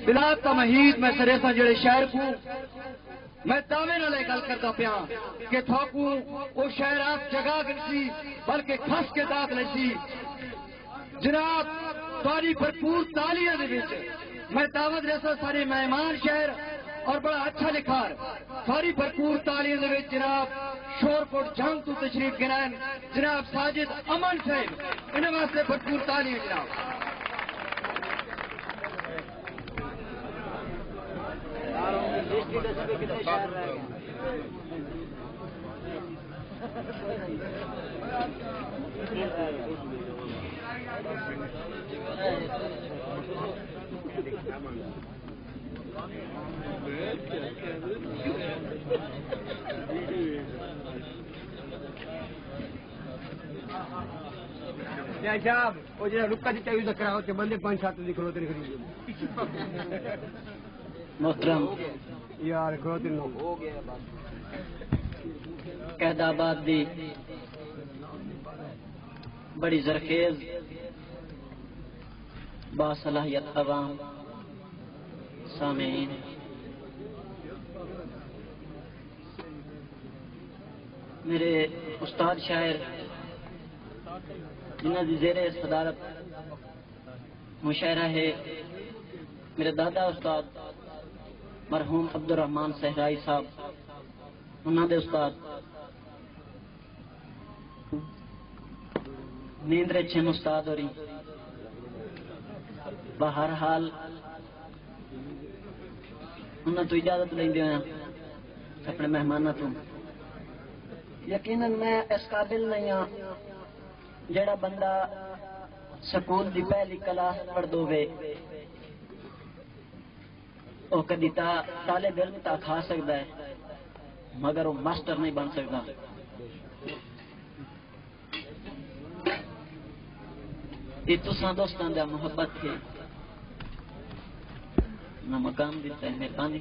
بلا تمہید میں سریسا جڑے شہر کو میں دعوے نہ لے گل کرتا پیا کہ تھاکو وہ شہر آپ جگہ گنسی بلکہ کھس کے داخ لسی جناب تاری بھرپور تالیاں دے وچ میں دعوت ریسا سارے مہمان شہر اور بڑا اچھا لکھار ساری بھرپور تالیاں دے وچ جناب شورکوٹ جنگ تو تشریف گرائن جناب ساجد امن صاحب انہاں واسطے بھرپور تالیاں جناب صاحب وہ جا رکا دیتا یوز کراؤ کہ بندے 5-7 کھلوتے نہیں محترم یار کھلوتے ہو گیا قید آباد دی بڑی زرخیز باصلاحیت عوام سامعین میرے استاد شاعر جنہ دی زیر صدارت مشاعرہ ہے میرے دادا استاد مرحوم عبدالرحمان صحرائی صاحب انہوں دے استاد نیندرے چھن استاد ہوری بہرحال انہوں تو اجازت لیں دے ہیں اپنے مہمانہ تو یقیناً میں اس قابل نہیں ہوں جڑا بندہ سکول دی پہلی کلاس پڑھ دو وے وہ کدی طالب علم تا کھا سکتا ہے مگر وہ ماسٹر نہیں بن سکتا یہ تساں دوستاں دا محبت ہے نہ مقام دیتا ہے مہربانی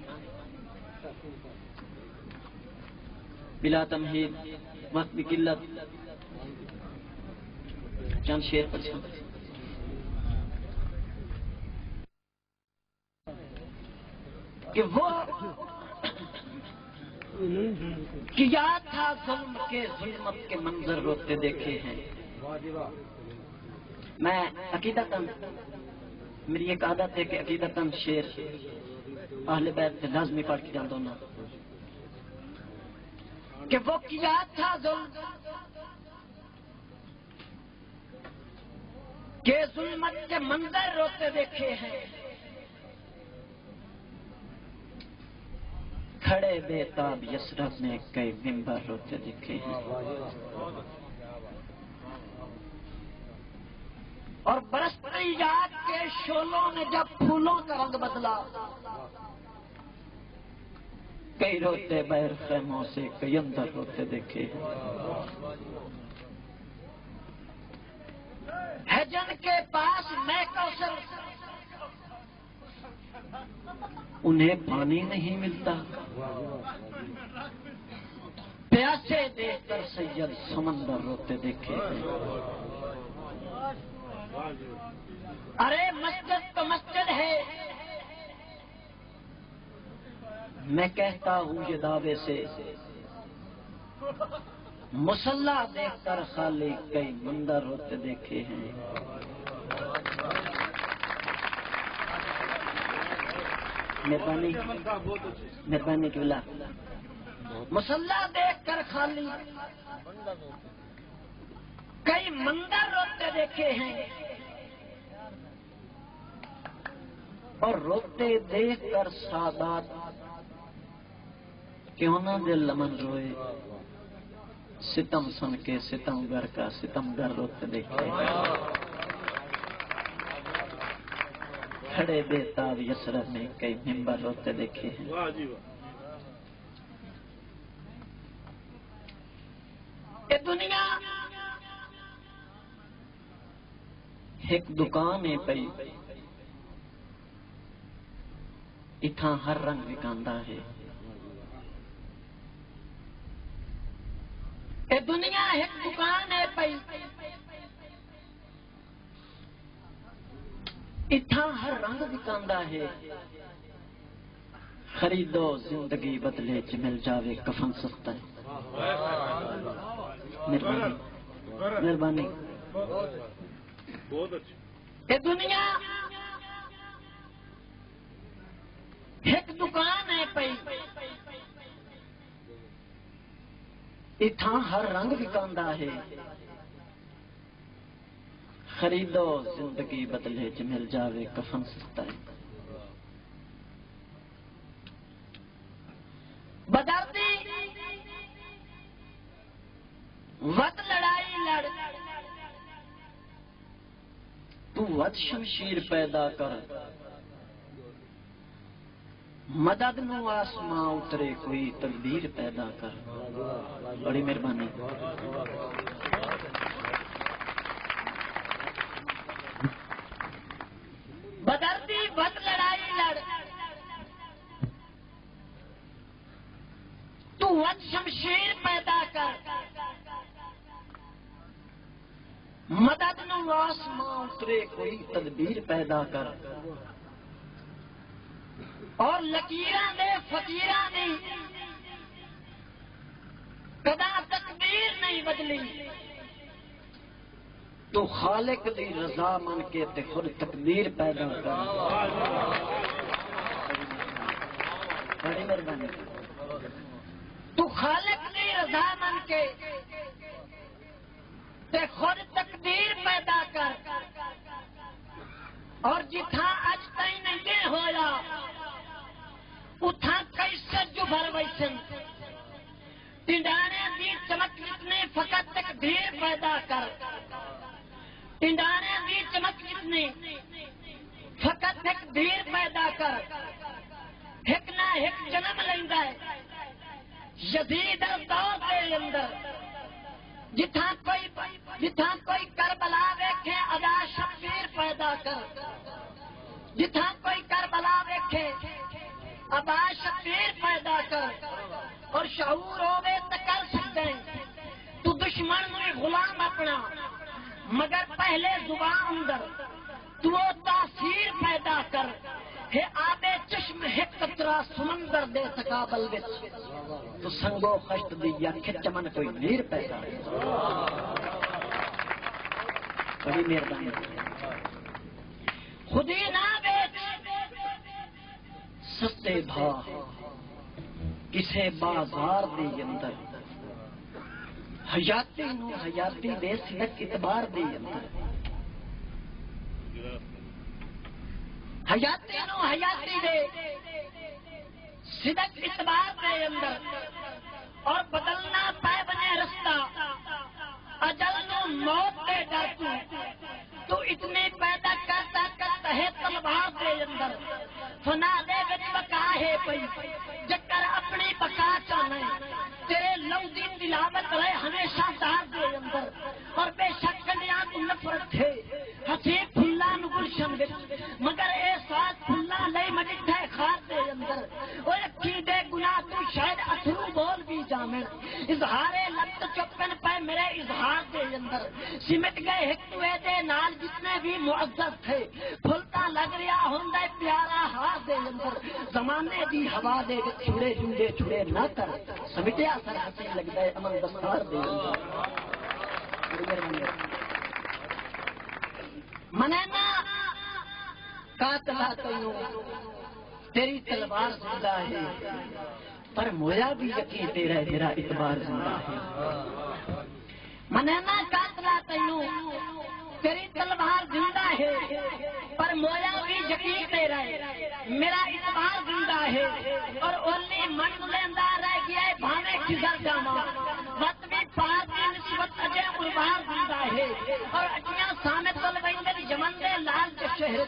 بلا تمہید وقت کی قلت چند شیر پر کہ وہ کیا تھا ظلم کے ظلمت کے منظر روتے دیکھے ہیں میں عقیدتاً میری ایک عادت ہے کہ عقیدتاً شیر اہل بیت سے لازمی پڑھ کے جان دونا کہ وہ کیا تھا ظلم کہ ظلمت کے منظر روتے دیکھے ہیں کھڑے بے تاب یسرب میں کئی ممبر روتے دیکھے ہیں اور برستی یاد کے شولوں نے جب پھولوں کا رنگ بدلا کئی روتے بیر خیموں سے کئی اندر روتے دیکھے ہیں ہے جن کے پاس میں کوثر انہیں پانی نہیں ملتا پیاسے دیکھ کر سید سمندر روتے دیکھے ارے مسجد تو مسجد ہے میں کہتا ہوں یہ دعوے سے مسلح دیکھ کر خالی کئی مندر روتے دیکھے ہیں مہربانی کی بلا مسلح دیکھ کر خالی کئی مندر روتے دیکھے ہیں اور روتے دیکھ کر سادات کیوں نہ دل لمن روئے ستم سن کے ستم گر کا ستم گر روتے دیکھے کھڑے بے تاب یسرب میں کئی ممبر روتے دیکھے ہیں یہ دنیا ایک دکان ہے پئی اتھاں ہر رنگ وکاندا ہے یہ دنیا ایک دکان ہے پئی اتھا ہر رنگ وکاندا ہے، خریدو زندگی بدلے چ مل جاوے کفن سستا ہے۔ مہربانی مہربانی۔ یہ دنیا ایک دکان ہے پئی، اتھا ہر رنگ وکاندا ہے، خریدو زندگی بدلے چ مل جاوے کفن سستا ہے۔ بدردی ود لڑائی لڑ، تو ود شمشیر پیدا کر، مدد نو آسماں اترے کوئی تقدیر پیدا کر۔ بڑی مہربانی۔ بدردی ود لڑائی لڑ، تو ود شمشیر پیدا کر، مدد نو آسماں اترے کوئی تدبیر پیدا کر۔ اور لکیراں دے فقیراں دی کدا تقدیر نہیں بدلی، تو خالق دی رضا من کے تے خود تقدیر پیدا کر۔ بڑی مہربانی۔ تو خالق دی رضا من کے تے خود تقدیر پیدا کر۔ اور جتھا اج تائیں نہیں ہویا اتھا کیسے جبھر ویسن، ٹنڈانے دی چمک جتنے فقط تقدیر پیدا کر، ٹنڈانے دی چمک جتنے فقط تقدیر پیدا کر۔ ایک نہ ایک جنم لیندا ہے یزید دور دے اندر، جتھا کوئی کربلا ویکھے ادا شمشیر پیدا کر، جتھا کوئی کربلا ویکھے ابا شبیر پیدا کر۔ اور شعور ہوے تے کر سکتے تو دشمن میں غلام اپنا، مگر پہلے زبان اندر تو تاثیر پیدا کر۔ ہے آبے چشم ہے قطرہ سمندر دے تقابل وچ، تو سنگو خشت دی یا کھچمن کوئی نیر پیدا کر۔ بڑی مہربانی۔ خودی نہ بیچ سستے بھا کسے بازار دے اندر، حیاتی نو حیاتی دے صدق اعتبار دے اندر، حیاتی نو حیاتی دے صدق اعتبار دے اندر۔ اور بدلنا پے بنے رستہ اجل نو موت دے ڈر تو اتنی پیدا کرتا کرتا ہے تلوار دے اندر، فنا دے وچ بقا ہے پئی، جکر اپنی بقا چاہنا ہے تیرے لو دی تلاوت رہے ہمیشہ دار دے اندر۔ اور بے شک کنیاں تو نفرت ہے ہسی پھلا نو گلشن وچ، مگر اے ساتھ پھلا لئی مڈٹھے خار دے اندر۔ اوے اکھی دے گناہ تو شاید اتھرو بول بھی جامن، اظہارے لفظ چپن پہ میرے اظہار دے اندر، سمٹ گئے ایک دوے دے نال جتنے بھی معزز تھے، پھلتا لگ رہا ہوندا پیارا ہار دے اندر۔ زمانے دی ہوا دے چھڑے جھنڈے چھڑے نہ کر، سمٹیا سر ہسی لگدا ہے امن دستار دے اندر۔ منینا قاتلا تینوں تیری تلوار زندہ ہے، پر مویا بھی یقین تیرا میرا اعتبار زندہ ہے۔ منینا قاتلا تینوں تیری تلوار زندہ ہے، پر مویا بھی یقین تیرا ہے میرا اعتبار زندہ ہے۔ اور اولی من لیندہ رہ گیا ہے بھاوے کھزر جاما، وقت بھی پار کی نسبت اجے قربار زندہ ہے۔ اور اچیاں سامت الویندر یمن دے لال کے شہر،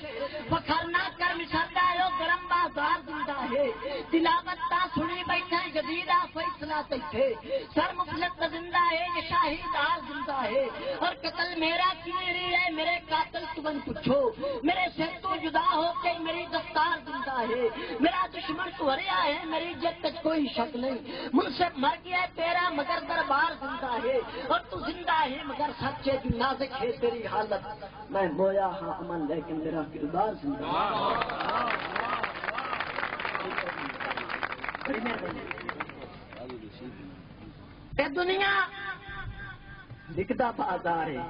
فخر نہ کر مسردہ ہے گرم بازار زندہ ہے۔ تلاوت تا سنی بیٹھے جدیدہ فیصلہ تیتھے، سر مفلت زندہ ہے یہ شاہی دار زندہ ہے۔ اور قتل میرا کی میری ہے میرے قاتل تو غریباً پوچھو میرے سر تو جدا ہو کے میری دستار زندہ ہے، میرا دشمن تو ہریا ہے میری جد تک کوئی شک نہیں، مجھ سے مر گیا ہے تیرا مگر دربار زندہ ہے، اور تو زندہ ہے مگر سچے کی نازک ہے تیری حالت، میں مویا ہاں امن لیکن میرا کردار زندہ ہے۔ دنیا بکتا بازار ہے،